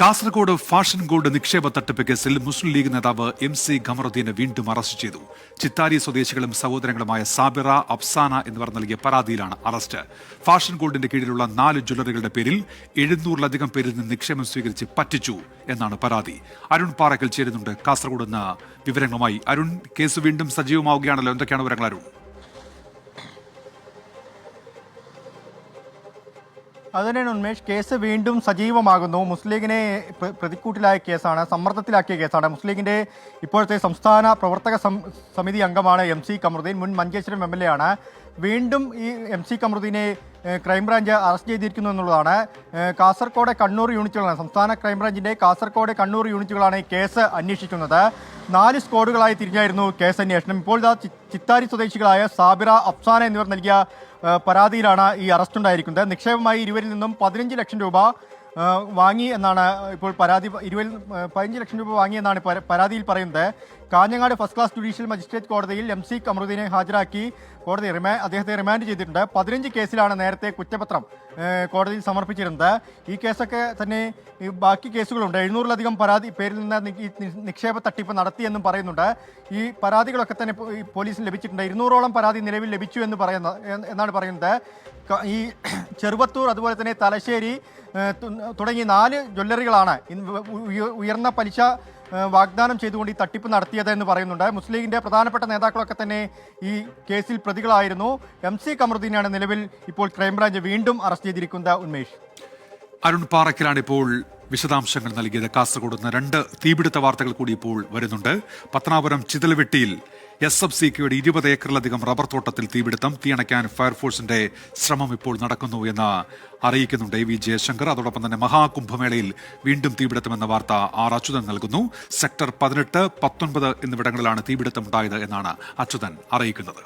Kasaragod fashion gold നിക്ഷേപ തട്ടിപ്പ് കേസിൽ മുസ്ലിം ലീഗ് നേതാവ് MC ഖമറുദ്ദീനെ വീണ്ടും അറസ്റ്റ് ചെയ്തു. ചിത്താരി സ്വദേശികളും സഹോദരങ്ങളുമായ സാബിറ, അഫ്സാന എന്നിവർ നൽകിയ പരാതിയിലാണ് അറസ്റ്റ്. ഫാഷൻ ഗോൾഡിന്റെ കീഴിലുള്ള 4 ജ്വല്ലറികളുടെ പേരിൽ 700-ലധികം പേരിൽ നിന്ന് നിക്ഷേപം സ്വീകരിച്ച് പറ്റിച്ചു എന്നാണ് പരാതി. അരുൺ പാറക്കൽ ചേരുന്നുണ്ട് കാസർഗോഡ് നിന്ന് വിവരങ്ങളുമായി. അരുൺ, കേസ് വീണ്ടും സജീവമാവുകയാണല്ലോ, എന്തൊക്കെയാണ് വിവരങ്ങൾ അരുൺ? അതുതന്നെയാണ് ഉന്മേഷ്, കേസ് വീണ്ടും സജീവമാകുന്നു. മുസ്ലിം ലീഗിനെ പ്രതിക്കൂട്ടിലായ കേസാണ്, സമ്മർദ്ദത്തിലാക്കിയ കേസാണ്. മുസ്ലിം ലീഗിന്റെ ഇപ്പോഴത്തെ സംസ്ഥാന പ്രവർത്തക സമിതി അംഗമാണ് MC ഖമറുദ്ദീൻ, മുൻ മഞ്ചേശ്വരം MLA ആണ്. വീണ്ടും ഈ MC ഖമറുദ്ദീനെ ക്രൈംബ്രാഞ്ച് അറസ്റ്റ് ചെയ്തിരിക്കുന്നു എന്നുള്ളതാണ്. കാസർഗോഡ് കണ്ണൂർ യൂണിറ്റുകളാണ്, സംസ്ഥാന ക്രൈംബ്രാഞ്ചിന്റെ കാസർഗോഡ് കണ്ണൂർ യൂണിറ്റുകളാണ് ഈ കേസ് അന്വേഷിക്കുന്നത്. 4 സ്ക്വാഡുകളായി തിരിഞ്ഞായിരുന്നു കേസ് അന്വേഷണം. ഇപ്പോൾ ചിത്താരി സ്വദേശികളായ സാബിറ, അഫ്സാന എന്നിവർ നൽകിയ പരാതിയിലാണ് ഈ അറസ്റ്റ് ഉണ്ടായിരിക്കുന്നത്. നിക്ഷേപമായി ഇരുവരിൽ നിന്നും 15 ലക്ഷം രൂപ വാങ്ങി എന്നാണ് ഇപ്പോൾ പരാതി. 15 ലക്ഷം രൂപ വാങ്ങിയെന്നാണ് പരാതിയിൽ പറയുന്നത്. Kanhangad first class judicial magistrate കോടതിയിൽ MC ഖമറുദ്ദീനെ ഹാജരാക്കി കോടതി അദ്ദേഹത്തെ റിമാൻഡ് ചെയ്തിട്ടുണ്ട്. 15 കേസിലാണ് നേരത്തെ കുറ്റപത്രം കോടതിയിൽ സമർപ്പിച്ചിരുന്നത്. ഈ കേസൊക്കെ തന്നെ ബാക്കി കേസുകളുണ്ട്. 700-ലധികം പേരിൽ നിന്ന് ഈ നിക്ഷേപ തട്ടിപ്പ് നടത്തിയെന്നും പറയുന്നുണ്ട്. ഈ പരാതികളൊക്കെ തന്നെ പോലീസിന് ലഭിച്ചിട്ടുണ്ട്. 200ഓളം പരാതി നിലവിൽ ലഭിച്ചു എന്നാണ് പറയുന്നത്. ഈ ചെറുവത്തൂർ, അതുപോലെ തന്നെ തലശ്ശേരി തുടങ്ങി 4 ജ്വല്ലറികളാണ് ഉയർന്ന പലിശ വാഗ്ദാനം ചെയ്തുകൊണ്ട് ഈ തട്ടിപ്പ് നടത്തിയത് എന്ന് പറയുന്നുണ്ട്. മുസ്ലിം ലീഗിന്റെ പ്രധാനപ്പെട്ട നേതാക്കളൊക്കെ തന്നെ ഈ കേസിൽ പ്രതികളായിരുന്നു. MC ഖമറുദ്ദീനാണ് നിലവിൽ ഇപ്പോൾ ക്രൈംബ്രാഞ്ച് വീണ്ടും അറസ്റ്റ് ചെയ്തിരിക്കുന്നത്. ഉന്മേഷ്, അരുൺ പാറക്കലാണ് ഇപ്പോൾ വിശദാംശങ്ങൾ നൽകിയത്. കാസർഗോഡ് നിന്ന് 2 തീപിടുത്ത വാർത്തകൾ കൂടി ഇപ്പോൾ വരുന്നുണ്ട്. പത്തനാപുരം ചിതൽവെട്ടിയിൽ SFCKയുടെ 20 ഏക്കറിലധികം റബ്ബർ തോട്ടത്തിൽ തീപിടുത്തം. തീയണയ്ക്കാൻ ഫയർഫോഴ്സിന്റെ ശ്രമം ഇപ്പോൾ നടക്കുന്നു എന്ന് അറിയിക്കുന്നുണ്ട് AV ജയശങ്കർ. അതോടൊപ്പം തന്നെ മഹാകുംഭമേളയിൽ വീണ്ടും തീപിടുത്തമെന്ന വാർത്ത R അച്യുതൻ നൽകുന്നു. സെക്ടർ 18, 19 എന്നിവിടങ്ങളിലാണ് തീപിടുത്തമുണ്ടായത് എന്നാണ് അച്യുതൻ അറിയിക്കുന്നത്.